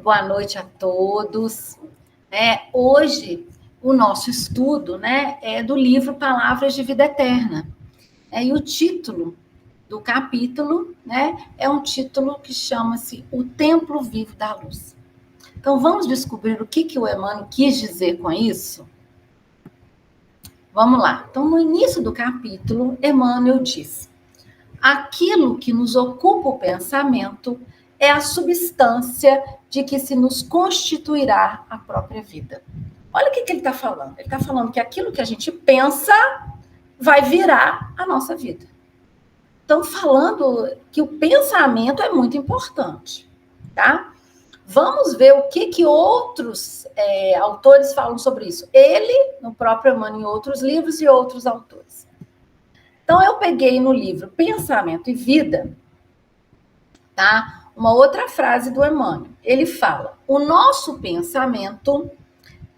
boa noite a todos. Hoje, o nosso estudo, é do livro Palavras de Vida Eterna. E o título do capítulo, é um título que chama-se O Templo Vivo da Luz. Então, vamos descobrir o que o Emmanuel quis dizer com isso? Vamos lá. Então, no início do capítulo, Emmanuel diz: aquilo que nos ocupa o pensamento é a substância de que se nos constituirá a própria vida. Olha o que ele está falando. Ele está falando que aquilo que a gente pensa vai virar a nossa vida. Então, falando que o pensamento é muito importante, tá? Vamos ver o que outros autores falam sobre isso. Ele, no próprio Emmanuel, em outros livros e outros autores. Então, eu peguei no livro Pensamento e Vida, tá? Uma outra frase do Emmanuel. Ele fala: o nosso pensamento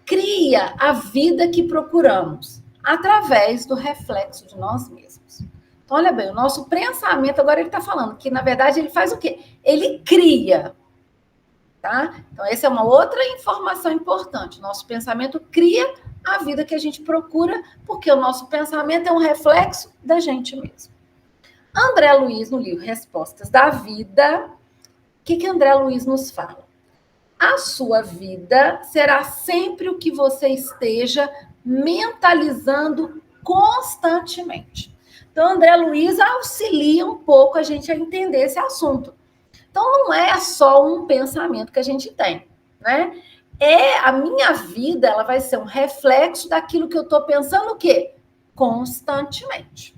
cria a vida que procuramos através do reflexo de nós mesmos. Então, olha bem, o nosso pensamento, agora ele está falando que, na verdade, ele faz o quê? Ele cria, tá? Então, essa é uma outra informação importante. Nosso pensamento cria a vida que a gente procura, porque o nosso pensamento é um reflexo da gente mesmo. André Luiz, no livro Respostas da Vida, o que André Luiz nos fala? A sua vida será sempre o que você esteja mentalizando constantemente. Então, André Luiz auxilia um pouco a gente a entender esse assunto. Então, não é só um pensamento que a gente tem, né? A minha vida, ela vai ser um reflexo daquilo que eu estou pensando o quê? Constantemente,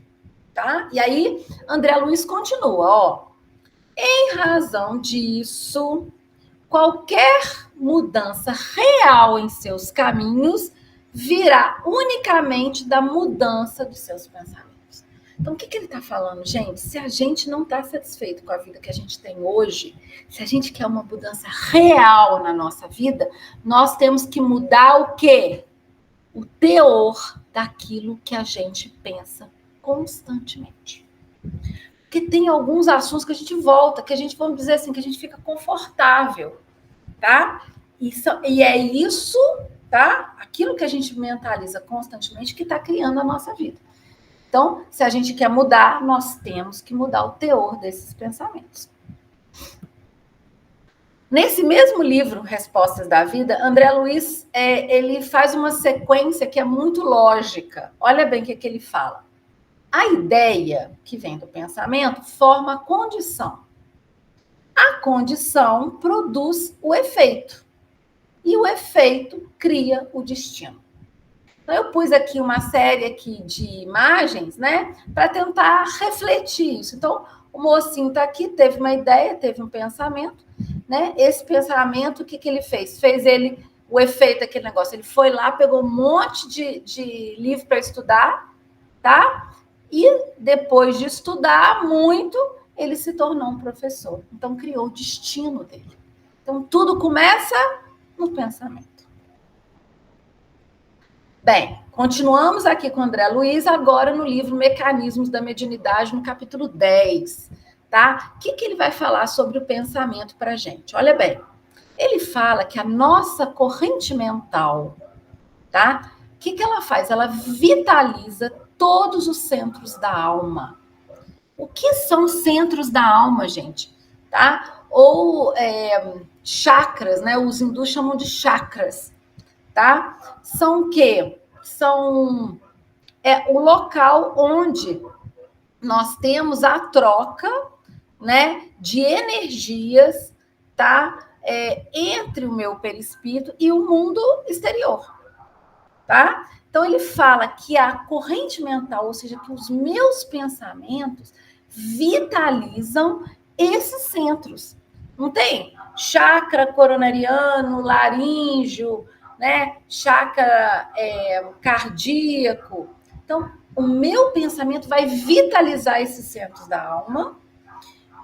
tá? E aí, André Luiz continua, ó. Em razão disso, qualquer mudança real em seus caminhos virá unicamente da mudança dos seus pensamentos. Então, o que ele está falando, gente? Se a gente não está satisfeito com a vida que a gente tem hoje, se a gente quer uma mudança real na nossa vida, nós temos que mudar o quê? O teor daquilo que a gente pensa constantemente. Porque tem alguns assuntos que a gente volta, que a gente, vamos dizer assim, que a gente fica confortável, tá? E é isso, tá? Aquilo que a gente mentaliza constantemente que está criando a nossa vida. Então, se a gente quer mudar, nós temos que mudar o teor desses pensamentos. Nesse mesmo livro, Respostas da Vida, André Luiz, ele faz uma sequência que é muito lógica. Olha bem o que ele fala. A ideia que vem do pensamento forma a condição. A condição produz o efeito. E o efeito cria o destino. Então, eu pus aqui uma série aqui de imagens, para tentar refletir isso. Então, o mocinho está aqui, teve uma ideia, teve um pensamento, Esse pensamento, o que ele fez? Fez ele, o efeito daquele negócio. Ele foi lá, pegou um monte de livro para estudar, tá? E depois de estudar muito, ele se tornou um professor. Então, criou o destino dele. Então, tudo começa no pensamento. Bem, continuamos aqui com André Luiz, agora no livro Mecanismos da Mediunidade, no capítulo 10, tá? O que ele vai falar sobre o pensamento para a gente? Olha bem, ele fala que a nossa corrente mental, tá? O que ela faz? Ela vitaliza todos os centros da alma. O que são centros da alma, gente? Tá? Ou chakras, Os hindus chamam de chakras, tá? São o quê? São o local onde nós temos a troca, de energias, tá? Entre o meu perispírito e o mundo exterior, tá? Então, ele fala que a corrente mental, ou seja, que os meus pensamentos vitalizam esses centros. Não tem? Chakra coronariano, laríngeo, chakra cardíaco. Então, o meu pensamento vai vitalizar esses centros da alma,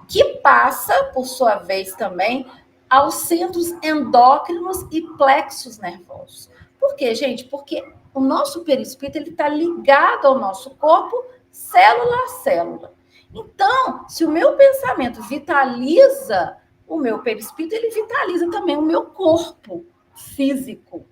que passa, por sua vez, também aos centros endócrinos e plexos nervosos. Por quê, gente? Porque o nosso perispírito está ligado ao nosso corpo, célula a célula. Então, se o meu pensamento vitaliza o meu perispírito, ele vitaliza também o meu corpo físico.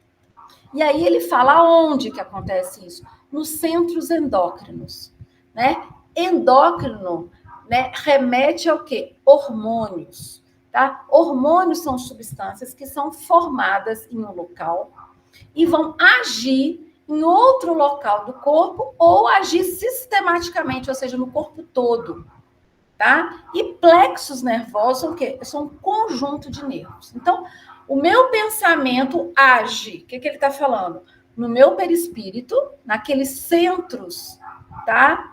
E aí ele fala onde que acontece isso? Nos centros endócrinos, né? Endócrino, né, remete ao quê? Hormônios, tá? Hormônios são substâncias que são formadas em um local e vão agir em outro local do corpo ou agir sistematicamente, ou seja, no corpo todo, tá? E plexos nervosos são o quê? São um conjunto de nervos. Então, o meu pensamento age, o que ele está falando? No meu perispírito, naqueles centros, tá?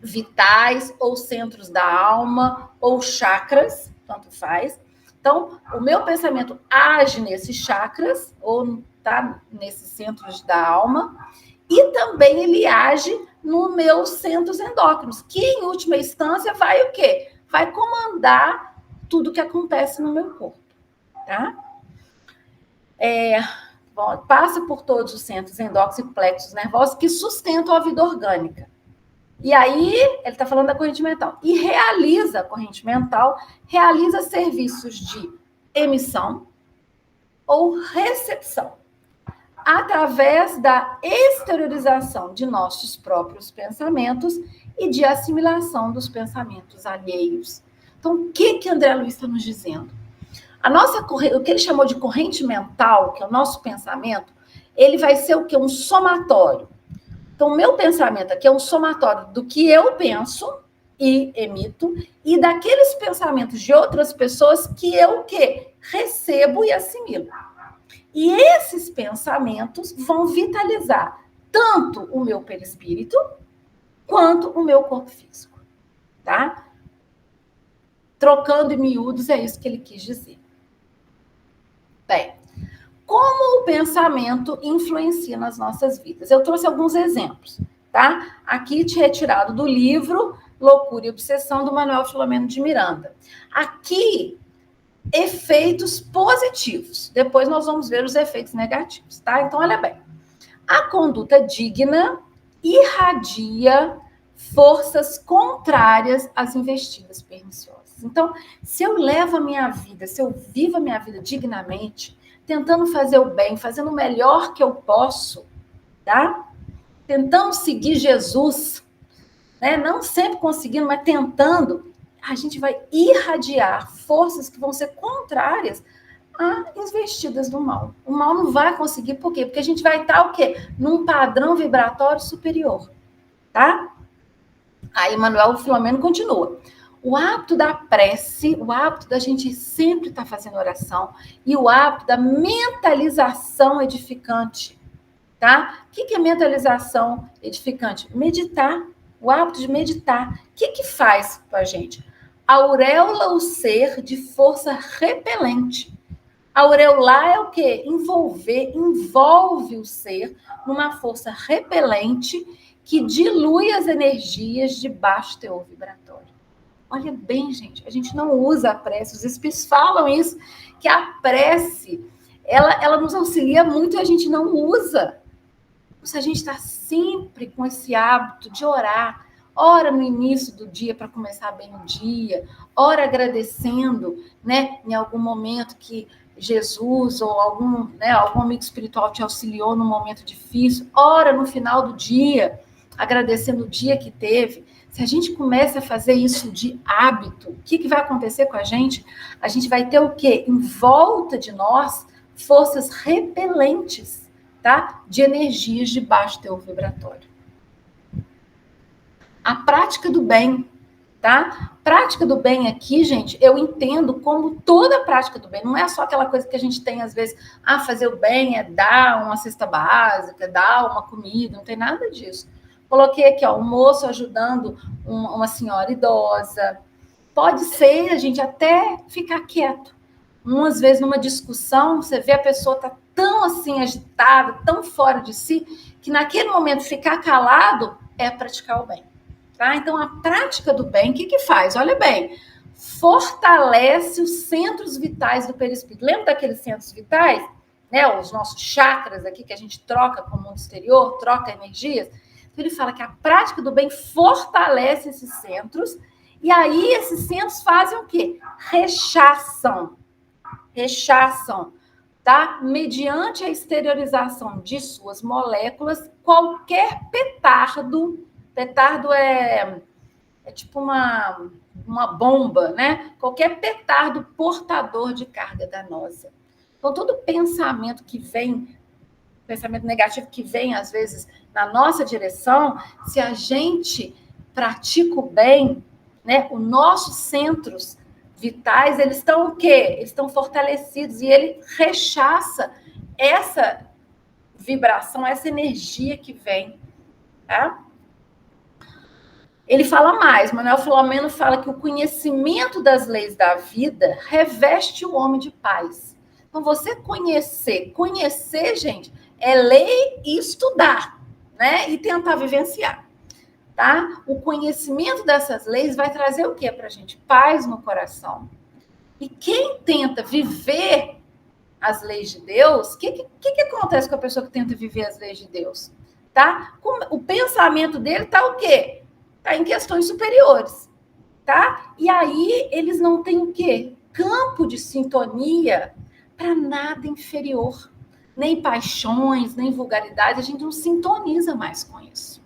Vitais, ou centros da alma, ou chakras, tanto faz. Então, o meu pensamento age nesses chakras, ou tá nesses centros da alma, e também ele age nos meus centros endócrinos, que em última instância vai o quê? Vai comandar tudo que acontece no meu corpo, tá? Bom, passa por todos os centros endócrinos e plexos nervosos que sustentam a vida orgânica. E aí, ele está falando da corrente mental. E realiza, a corrente mental, realiza serviços de emissão ou recepção, através da exteriorização de nossos próprios pensamentos e de assimilação dos pensamentos alheios. Então, o que André Luiz está nos dizendo? O que ele chamou de corrente mental, que é o nosso pensamento, ele vai ser o quê? Um somatório. Então, o meu pensamento aqui é um somatório do que eu penso e emito e daqueles pensamentos de outras pessoas que eu o quê? Recebo e assimilo. E esses pensamentos vão vitalizar tanto o meu perispírito quanto o meu corpo físico, tá? Trocando em miúdos, é isso que ele quis dizer. Bem, como o pensamento influencia nas nossas vidas? Eu trouxe alguns exemplos, tá? Aqui retirado do livro Loucura e Obsessão, do Manuel Filomeno de Miranda. Aqui, efeitos positivos. Depois nós vamos ver os efeitos negativos, tá? Então, olha bem. A conduta digna irradia forças contrárias às investidas perniciosas. Então, se eu levo a minha vida, se eu vivo a minha vida dignamente, tentando fazer o bem, fazendo o melhor que eu posso, tá? Tentando seguir Jesus, né? Não sempre conseguindo, mas tentando, a gente vai irradiar forças que vão ser contrárias às investidas do mal. O mal não vai conseguir, por quê? Porque a gente vai estar o quê? Num padrão vibratório superior, tá? Aí Manuel Filomeno continua. O hábito da prece, o hábito da gente sempre estar fazendo oração e o hábito da mentalização edificante, tá? O que é mentalização edificante? Meditar, o hábito de meditar. O que faz com a gente? Auréola o ser de força repelente. Aureolar é o quê? Envolve o ser numa força repelente que dilui as energias de baixo teor vibratório. Olha bem, gente, a gente não usa a prece, os espíritos falam isso, que a prece, ela nos auxilia muito e a gente não usa. Se a gente está sempre com esse hábito de orar, ora no início do dia para começar bem o dia, ora agradecendo, né, em algum momento que Jesus ou algum amigo espiritual te auxiliou num momento difícil, ora no final do dia, agradecendo o dia que teve. Se a gente começa a fazer isso de hábito, o que vai acontecer com a gente? A gente vai ter o quê? Em volta de nós, forças repelentes, tá? De energias de baixo teor vibratório. A prática do bem, tá? Prática do bem aqui, gente, eu entendo como toda prática do bem. Não é só aquela coisa que a gente tem, às vezes, fazer o bem é dar uma cesta básica, dar uma comida, não tem nada disso. Coloquei aqui, ó, um moço ajudando uma senhora idosa. Pode ser a gente até ficar quieto. Umas vezes, numa discussão, você vê a pessoa tá tão assim agitada, tão fora de si, que naquele momento ficar calado é praticar o bem. Tá? Então, a prática do bem, o que faz? Olha bem, fortalece os centros vitais do perispírito. Lembra daqueles centros vitais? Né? Os nossos chakras aqui, que a gente troca com o mundo exterior, troca energias. Então, ele fala que a prática do bem fortalece esses centros E aí esses centros fazem o quê? Rechaçam, tá? Mediante a exteriorização de suas moléculas, qualquer petardo é tipo uma bomba, né? Qualquer petardo portador de carga danosa. Então, todo pensamento que vem, pensamento negativo que vem, às vezes, na nossa direção, se a gente pratica o bem, né? Os nossos centros vitais, eles estão o quê? Eles estão fortalecidos e ele rechaça essa vibração, essa energia que vem, tá? Ele fala mais, Manuel Filomeno fala que o conhecimento das leis da vida reveste o homem de paz. Então, você conhecer, gente, é ler e estudar, né? E tentar vivenciar, tá? O conhecimento dessas leis vai trazer o quê para a gente? Paz no coração. E quem tenta viver as leis de Deus, o que acontece com a pessoa que tenta viver as leis de Deus? Tá? O pensamento dele tá o quê? Tá em questões superiores, tá? E aí eles não têm o quê? Campo de sintonia para nada inferior. Nem paixões, nem vulgaridade, a gente não sintoniza mais com isso.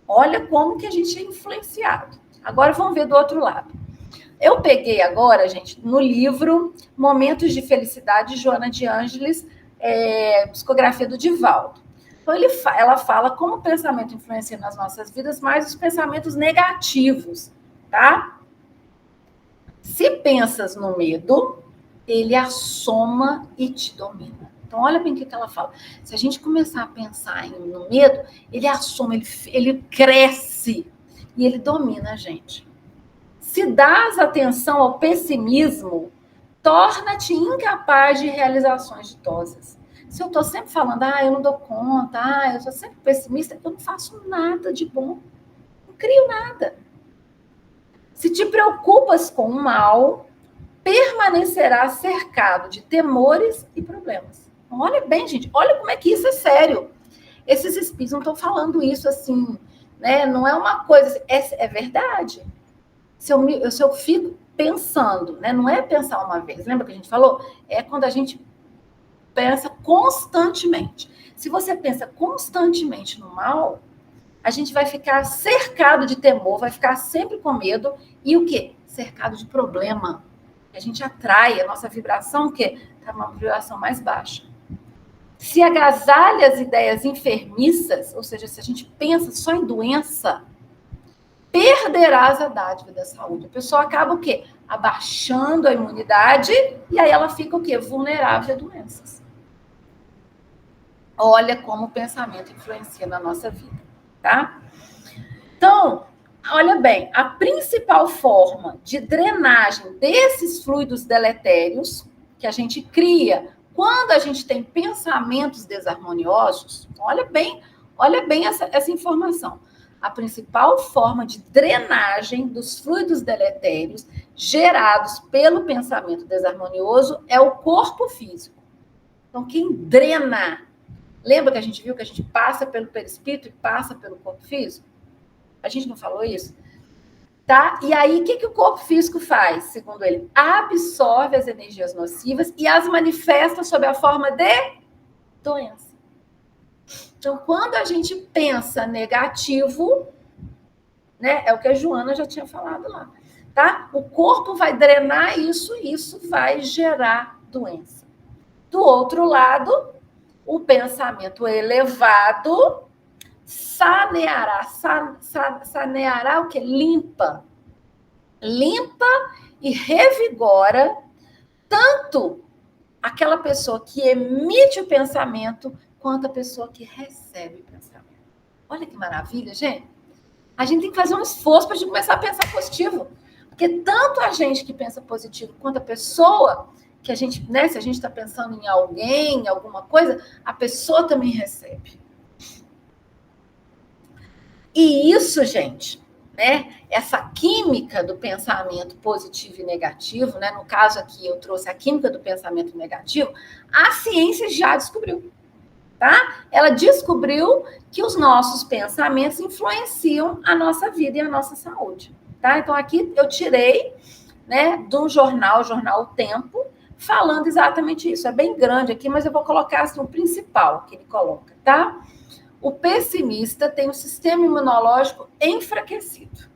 Olha como que a gente é influenciado. Agora vamos ver do outro lado. Eu peguei agora, gente, no livro Momentos de Felicidade, de Joana de Ângeles, psicografia do Divaldo. Então, ela fala como o pensamento influencia nas nossas vidas, mais os pensamentos negativos, tá? Se pensas no medo, ele assoma e te domina. Então, olha bem o que ela fala. Se a gente começar a pensar no medo, ele assoma, ele cresce e ele domina a gente. Se dás atenção ao pessimismo, torna-te incapaz de realizações ditosas. Se eu estou sempre falando, eu não dou conta, eu sou sempre pessimista, eu não faço nada de bom. Não crio nada. Se te preocupas com o mal, permanecerás cercado de temores e problemas. Então, olha bem, gente, olha como é que isso é sério. Esses espíritos não estão falando isso assim, né? Não é uma coisa, é verdade. Se eu fico pensando, né? Não é pensar uma vez, lembra que a gente falou? É quando a gente pensa constantemente. Se você pensa constantemente no mal, a gente vai ficar cercado de temor, vai ficar sempre com medo e o quê? Cercado de problema. A gente atrai a nossa vibração, o quê? Está uma vibração mais baixa. Se agasalha as ideias enfermiças, ou seja, se a gente pensa só em doença, perderás a dádiva da saúde. A pessoa acaba o quê? Abaixando a imunidade e aí ela fica o quê? Vulnerável a doenças. Olha como o pensamento influencia na nossa vida, tá? Então, olha bem, a principal forma de drenagem desses fluidos deletérios que a gente cria quando a gente tem pensamentos desarmoniosos, olha bem essa informação. A principal forma de drenagem dos fluidos deletérios gerados pelo pensamento desarmonioso é o corpo físico. Então, quem drena, lembra que a gente viu que a gente passa pelo perispírito e passa pelo corpo físico? A gente não falou isso? Tá? E aí, o que o corpo físico faz, segundo ele? Absorve as energias nocivas e as manifesta sob a forma de doença. Então, quando a gente pensa negativo, né, é o que a Joana já tinha falado lá, tá? O corpo vai drenar isso e isso vai gerar doença. Do outro lado, o pensamento elevado saneará o quê? Limpa e revigora tanto aquela pessoa que emite o pensamento quanto a pessoa que recebe o pensamento. Olha que maravilha, gente. A gente tem que fazer um esforço para a gente começar a pensar positivo. Porque tanto a gente que pensa positivo quanto a pessoa que a gente, né, se a gente está pensando em alguém, em alguma coisa, a pessoa também recebe. E isso, gente, né, essa química do pensamento positivo e negativo, né, no caso aqui eu trouxe a química do pensamento negativo, a ciência já descobriu. Tá? Ela descobriu que os nossos pensamentos influenciam a nossa vida e a nossa saúde. tá? Então, aqui eu tirei, né, do jornal, o jornal O Tempo, falando exatamente isso. É bem grande aqui, mas eu vou colocar assim, o principal que ele coloca, tá? O pessimista tem o sistema imunológico enfraquecido.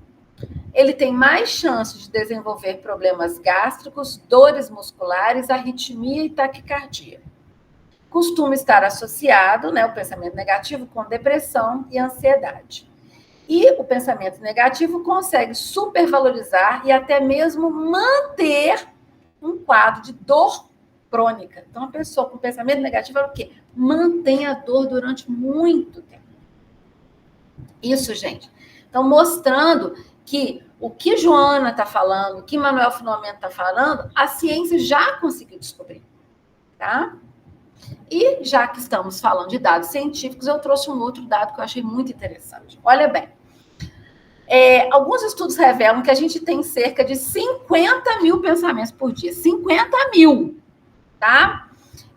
Ele tem mais chance de desenvolver problemas gástricos, dores musculares, arritmia e taquicardia. Costuma estar associado, né, o pensamento negativo com depressão e ansiedade. E o pensamento negativo consegue supervalorizar e até mesmo manter um quadro de dor crônica. Então, a pessoa com pensamento negativo é o quê? Mantém a dor durante muito tempo. Isso, gente. Então, mostrando que o que Joana está falando, o que Manuel Filomeno está falando, a ciência já conseguiu descobrir, tá? E já que estamos falando de dados científicos, eu trouxe um outro dado que eu achei muito interessante. Olha bem, alguns estudos revelam que a gente tem cerca de 50 mil pensamentos por dia. 50 mil, tá?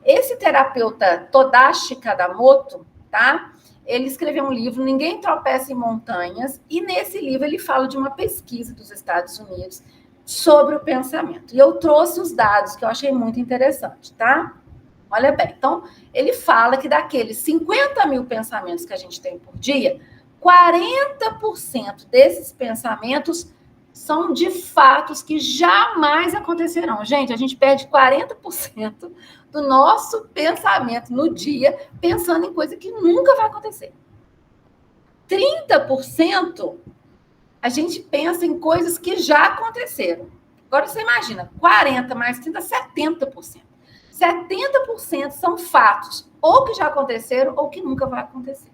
Esse terapeuta Tadashi Kadamoto, tá? Ele escreveu um livro, Ninguém Tropeça em Montanhas, e nesse livro ele fala de uma pesquisa dos Estados Unidos sobre o pensamento. E eu trouxe os dados que eu achei muito interessante, tá? Olha bem, então, ele fala que daqueles 50 mil pensamentos que a gente tem por dia, 40% desses pensamentos são de fatos que jamais acontecerão. Gente, a gente perde 40% do nosso pensamento no dia pensando em coisa que nunca vai acontecer. 30% a gente pensa em coisas que já aconteceram. Agora você imagina, 40 mais 30, 70%. 70% são fatos ou que já aconteceram ou que nunca vai acontecer,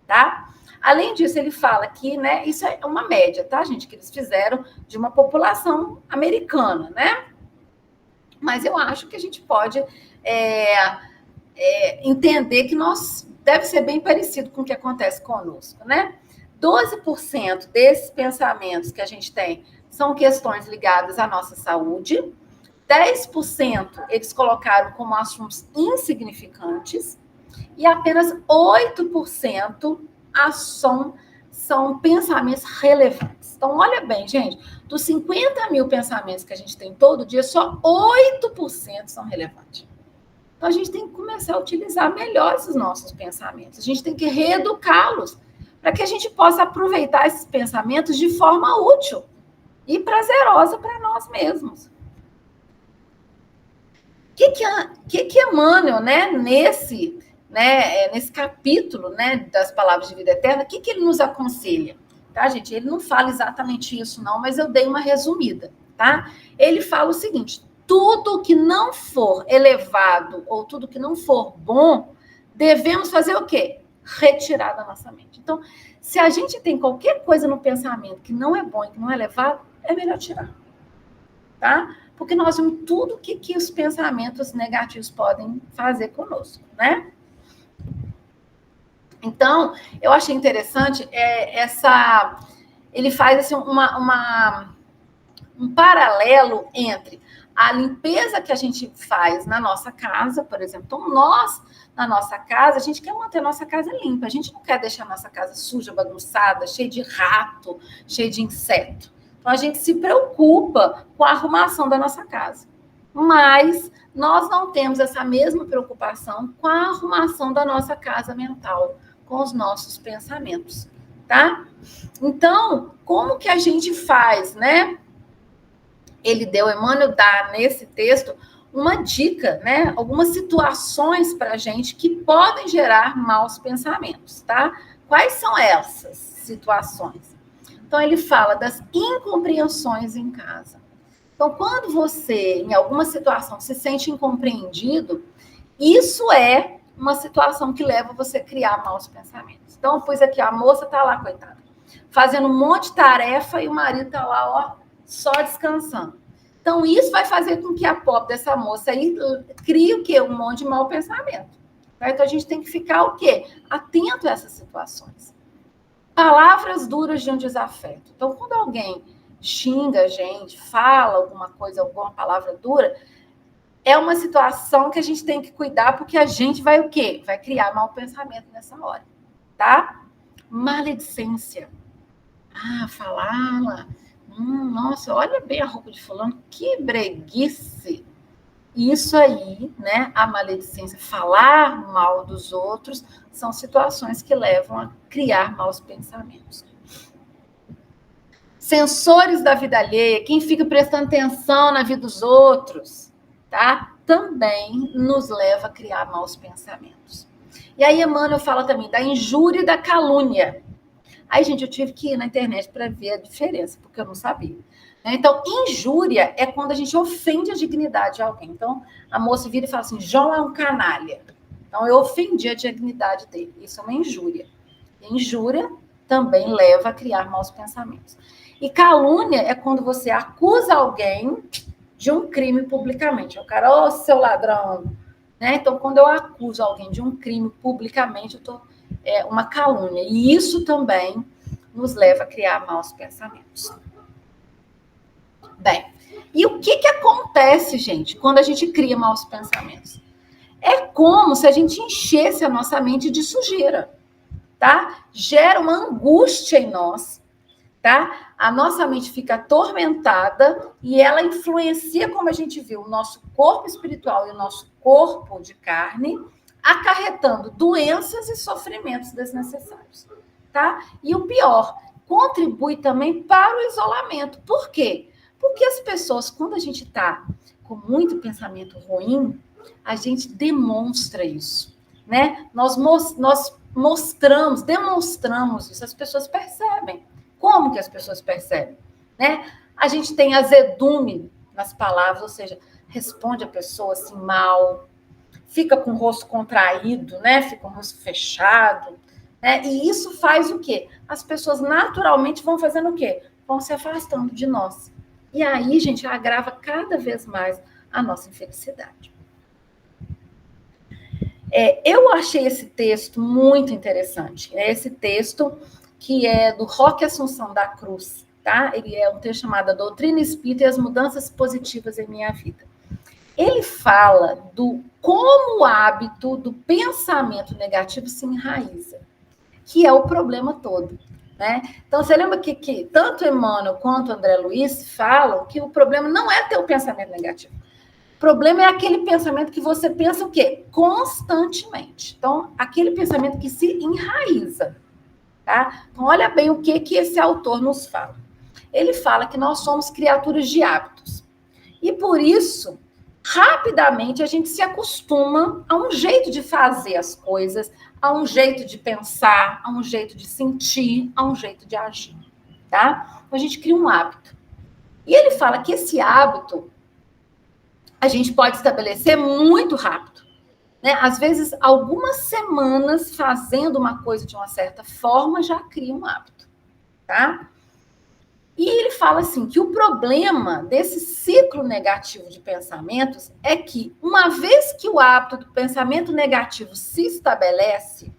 tá? Além disso, ele fala que, né, isso é uma média, tá, gente, que eles fizeram de uma população americana, né? Mas eu acho que a gente pode entender que deve ser bem parecido com o que acontece conosco, né? 12% desses pensamentos que a gente tem são questões ligadas à nossa saúde. 10% eles colocaram como assuntos insignificantes e apenas 8% são pensamentos relevantes. Então, olha bem, gente, dos 50 mil pensamentos que a gente tem todo dia, só 8% são relevantes. Então, a gente tem que começar a utilizar melhor esses nossos pensamentos. A gente tem que reeducá-los para que a gente possa aproveitar esses pensamentos de forma útil e prazerosa para nós mesmos. O que Emmanuel, né, nesse capítulo, né, das palavras de vida eterna, o que ele nos aconselha? Tá, gente? Ele não fala exatamente isso, não, mas eu dei uma resumida, tá? Ele fala o seguinte: tudo que não for elevado ou tudo que não for bom, devemos fazer o quê? Retirar da nossa mente. Então, se a gente tem qualquer coisa no pensamento que não é bom e que não é elevado, é melhor tirar, tá? Porque nós vemos tudo que os pensamentos negativos podem fazer conosco, né? Então, eu achei interessante ele faz assim, um paralelo entre a limpeza que a gente faz na nossa casa, por exemplo. Então, nós, na nossa casa, a gente quer manter a nossa casa limpa. A gente não quer deixar a nossa casa suja, bagunçada, cheia de rato, cheia de inseto. Então, a gente se preocupa com a arrumação da nossa casa. Mas nós não temos essa mesma preocupação com a arrumação da nossa casa mental, com os nossos pensamentos, tá? Então, como que a gente faz, né? Emmanuel dá nesse texto uma dica, né? Algumas situações para a gente que podem gerar maus pensamentos, tá? Quais são essas situações? Então, ele fala das incompreensões em casa. Então, quando você, em alguma situação, se sente incompreendido, isso é uma situação que leva você a criar maus pensamentos. Então, pois aqui, a moça está lá, coitada, fazendo um monte de tarefa e o marido está lá, ó, só descansando. Então, isso vai fazer com que a pobre dessa moça aí crie o quê? Um monte de mau pensamento. Tá? Então, a gente tem que ficar o quê? Atento a essas situações. Palavras duras de um desafeto. Então, quando alguém xinga a gente, fala alguma coisa, alguma palavra dura, é uma situação que a gente tem que cuidar, porque a gente vai o quê? Vai criar mau pensamento nessa hora, tá? Maledicência. Falá-la. Nossa, olha bem a roupa de fulano, que breguice. Isso aí, né, a maledicência, falar mal dos outros, são situações que levam a criar maus pensamentos. Sensores da vida alheia, quem fica prestando atenção na vida dos outros, tá? Também nos leva a criar maus pensamentos. E aí Emmanuel fala também da injúria e da calúnia. Aí, gente, eu tive que ir na internet para ver a diferença, porque eu não sabia. Então, injúria é quando a gente ofende a dignidade de alguém. Então, a moça vira e fala assim, João é um canalha. Então, eu ofendi a dignidade dele. Isso é uma injúria. E injúria também leva a criar maus pensamentos. E calúnia é quando você acusa alguém de um crime publicamente. O cara, ô, seu ladrão. Né? Então, quando eu acuso alguém de um crime publicamente, eu estou uma calúnia. E isso também nos leva a criar maus pensamentos. Bem, e o que acontece, gente, quando a gente cria maus pensamentos? É como se a gente enchesse a nossa mente de sujeira, tá? Gera uma angústia em nós, tá? A nossa mente fica atormentada e ela influencia, como a gente viu, o nosso corpo espiritual e o nosso corpo de carne, acarretando doenças e sofrimentos desnecessários, tá? E o pior, contribui também para o isolamento. Por quê? Porque as pessoas, quando a gente está com muito pensamento ruim, a gente demonstra isso, né? Nós demonstramos isso, as pessoas percebem. Como que as pessoas percebem, né? A gente tem azedume nas palavras, ou seja, responde a pessoa assim mal, fica com o rosto contraído, né? Fica com o rosto fechado, né? E isso faz o quê? As pessoas naturalmente vão fazendo o quê? Vão se afastando de nós. E aí, gente, agrava cada vez mais a nossa infelicidade. Eu achei esse texto muito interessante. Esse texto que é do Roque Assunção da Cruz, tá? Ele é um texto chamado A Doutrina Espírita e as Mudanças Positivas em Minha Vida. Ele fala do como o hábito do pensamento negativo se enraiza, que é o problema todo, né? Então, você lembra que tanto Emmanuel quanto André Luiz falam que o problema não é ter o pensamento negativo. O problema é aquele pensamento que você pensa o quê? Constantemente. Então, aquele pensamento que se enraiza, tá? Então, olha bem o que esse autor nos fala. Ele fala que nós somos criaturas de hábitos. E por isso, rapidamente, a gente se acostuma a um jeito de fazer as coisas, a um jeito de pensar, a um jeito de sentir, a um jeito de agir, tá? Então, a gente cria um hábito. E ele fala que esse hábito a gente pode estabelecer muito rápido, né? Às vezes, algumas semanas fazendo uma coisa de uma certa forma já cria um hábito, tá? E ele fala assim, que o problema desse ciclo negativo de pensamentos é que, uma vez que o hábito do pensamento negativo se estabelece,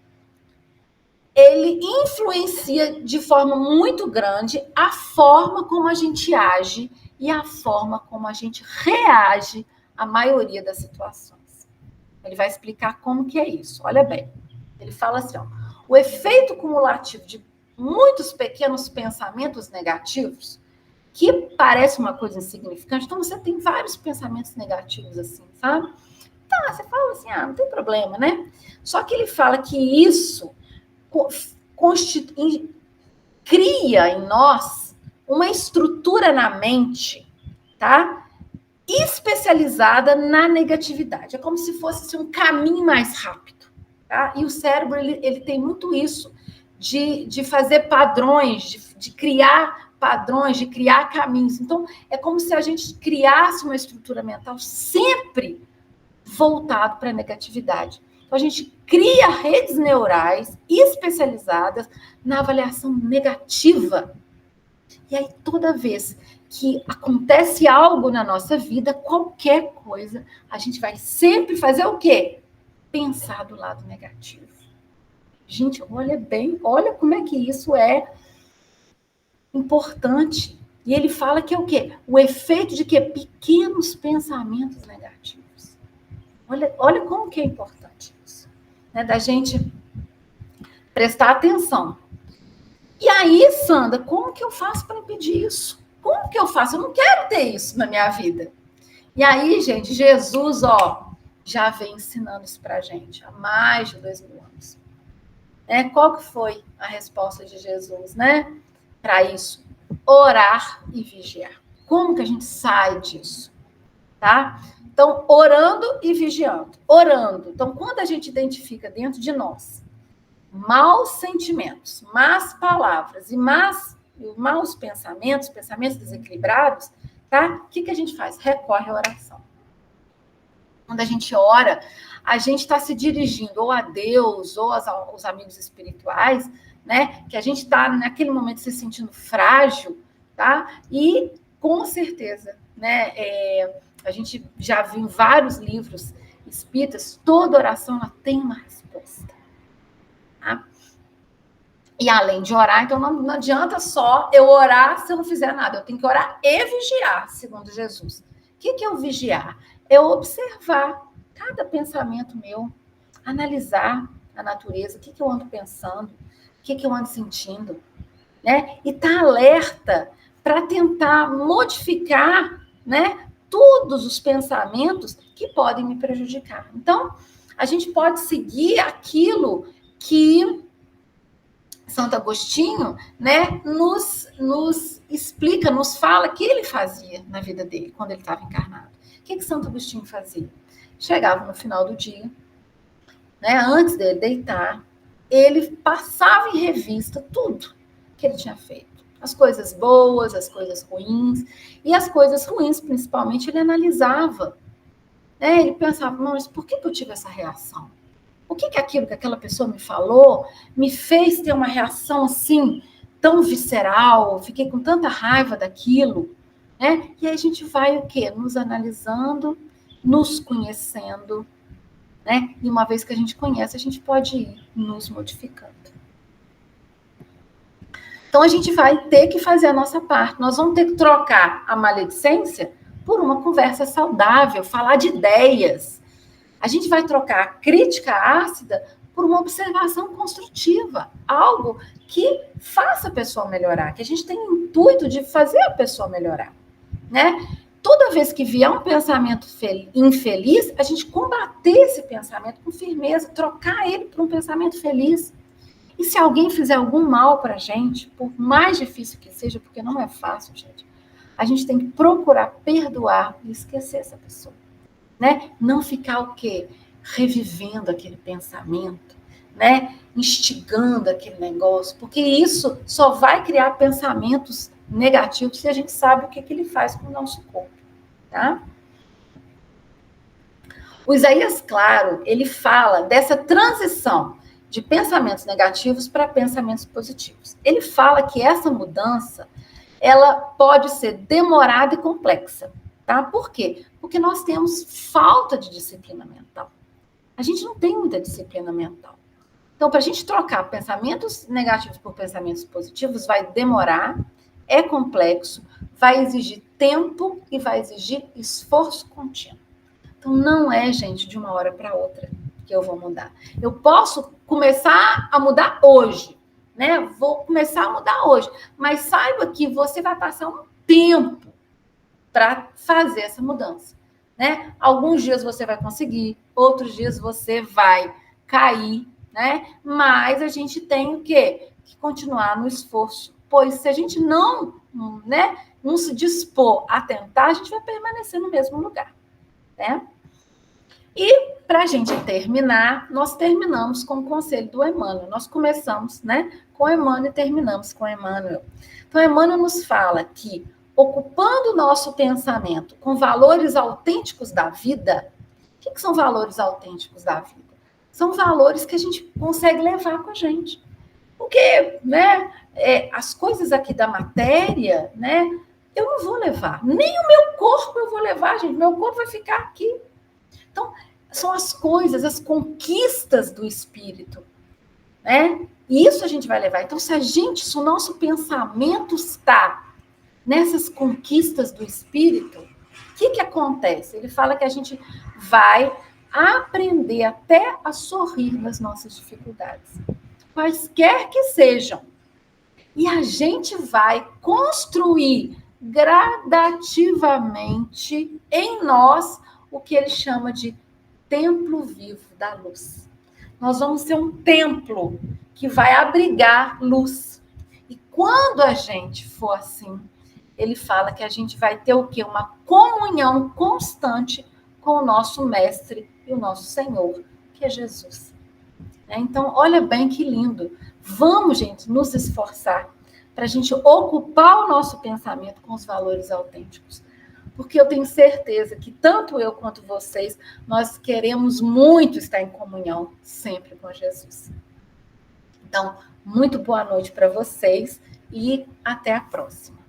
ele influencia de forma muito grande a forma como a gente age e a forma como a gente reage à maioria das situações. Ele vai explicar como que é isso. Olha bem, ele fala assim, ó, o efeito cumulativo de muitos pequenos pensamentos negativos, que parece uma coisa insignificante, então você tem vários pensamentos negativos assim, sabe? Tá, você fala assim, não tem problema, né? Só que ele fala que isso cria em nós uma estrutura na mente, tá? Especializada na negatividade. É como se fosse assim, um caminho mais rápido, tá? E o cérebro, ele tem muito isso, de fazer padrões, de criar padrões, de criar caminhos. Então, é como se a gente criasse uma estrutura mental sempre voltado para a negatividade. Então, a gente cria redes neurais especializadas na avaliação negativa. E aí, toda vez que acontece algo na nossa vida, qualquer coisa, a gente vai sempre fazer o quê? Pensar do lado negativo. Gente, olha bem, olha como é que isso é importante. E ele fala que é o quê? O efeito de quê? Pequenos pensamentos negativos. Olha como que é importante isso, né? Da gente prestar atenção. E aí, Sandra, como que eu faço para impedir isso? Como que eu faço? Eu não quero ter isso na minha vida. E aí, gente, Jesus, já vem ensinando isso pra gente há mais de 2000 anos. Qual que foi a resposta de Jesus, para isso? Orar e vigiar. Como que a gente sai disso? Tá? Então, orando e vigiando. Orando. Então, quando a gente identifica dentro de nós maus sentimentos, más palavras e maus pensamentos desequilibrados, tá? O que a gente faz? Recorre à oração. Quando a gente ora, a gente está se dirigindo ou a Deus ou aos amigos espirituais, que a gente está naquele momento se sentindo frágil, tá? E com certeza, a gente já viu em vários livros espíritas, toda oração ela tem uma resposta. Tá? E além de orar, então não adianta só eu orar se eu não fizer nada. Eu tenho que orar e vigiar, segundo Jesus. O que é o vigiar? É observar cada pensamento meu, analisar a natureza, o que eu ando pensando, o que eu ando sentindo, E estar alerta para tentar modificar, todos os pensamentos que podem me prejudicar. Então, a gente pode seguir aquilo que Santo Agostinho, nos explica, nos fala que ele fazia na vida dele, quando ele estava encarnado. O que Santo Agostinho fazia? Chegava no final do dia, antes dele deitar, ele passava em revista tudo que ele tinha feito. As coisas boas, as coisas ruins, e as coisas ruins, principalmente, ele analisava. Ele pensava, mas por que eu tive essa reação? O que aquilo que aquela pessoa me falou me fez ter uma reação assim, tão visceral, fiquei com tanta raiva daquilo, E aí a gente vai o quê? Nos analisando, nos conhecendo, E uma vez que a gente conhece, a gente pode ir nos modificando. Então a gente vai ter que fazer a nossa parte. Nós vamos ter que trocar a maledicência por uma conversa saudável, falar de ideias. A gente vai trocar a crítica ácida por uma observação construtiva, algo que faça a pessoa melhorar, que a gente tem o intuito de fazer a pessoa melhorar, Toda vez que vier um pensamento infeliz, a gente combater esse pensamento com firmeza, trocar ele por um pensamento feliz. E se alguém fizer algum mal para a gente, por mais difícil que seja, porque não é fácil, gente, a gente tem que procurar perdoar e esquecer essa pessoa. Não ficar o quê? Revivendo aquele pensamento, instigando aquele negócio, porque isso só vai criar pensamentos negativos se a gente sabe o que ele faz com o nosso corpo, tá? O Isaías Claro, ele fala dessa transição de pensamentos negativos para pensamentos positivos. Ele fala que essa mudança, ela pode ser demorada e complexa, tá? Por quê? Porque nós temos falta de disciplina mental. A gente não tem muita disciplina mental. Então, para a gente trocar pensamentos negativos por pensamentos positivos, vai demorar, é complexo, vai exigir tempo e vai exigir esforço contínuo. Então, não é, gente, de uma hora para outra que eu vou mudar. Eu posso começar a mudar hoje, Vou começar a mudar hoje, mas saiba que você vai passar um tempo para fazer essa mudança, Alguns dias você vai conseguir, outros dias você vai cair, Mas a gente tem o quê? Que continuar no esforço, pois se a gente não se dispor a tentar, a gente vai permanecer no mesmo lugar, E, para a gente terminar, nós terminamos com o conselho do Emmanuel. Nós começamos, com Emmanuel e terminamos com Emmanuel. Então, Emmanuel nos fala que, ocupando o nosso pensamento com valores autênticos da vida, o que são valores autênticos da vida? São valores que a gente consegue levar com a gente. Porque, as coisas aqui da matéria, eu não vou levar. Nem o meu corpo eu vou levar, gente. Meu corpo vai ficar aqui. Então, são as coisas, as conquistas do espírito, E isso a gente vai levar. Então, se o nosso pensamento está nessas conquistas do espírito, o que acontece? Ele fala que a gente vai aprender até a sorrir nas nossas dificuldades, quaisquer que sejam. E a gente vai construir gradativamente em nós o que ele chama de templo vivo da luz. Nós vamos ser um templo que vai abrigar luz. E quando a gente for assim, ele fala que a gente vai ter o quê? Uma comunhão constante com o nosso mestre e o nosso Senhor, que é Jesus. Então, olha bem que lindo. Vamos, gente, nos esforçar para a gente ocupar o nosso pensamento com os valores autênticos. Porque eu tenho certeza que tanto eu quanto vocês, nós queremos muito estar em comunhão sempre com Jesus. Então, muito boa noite para vocês e até a próxima.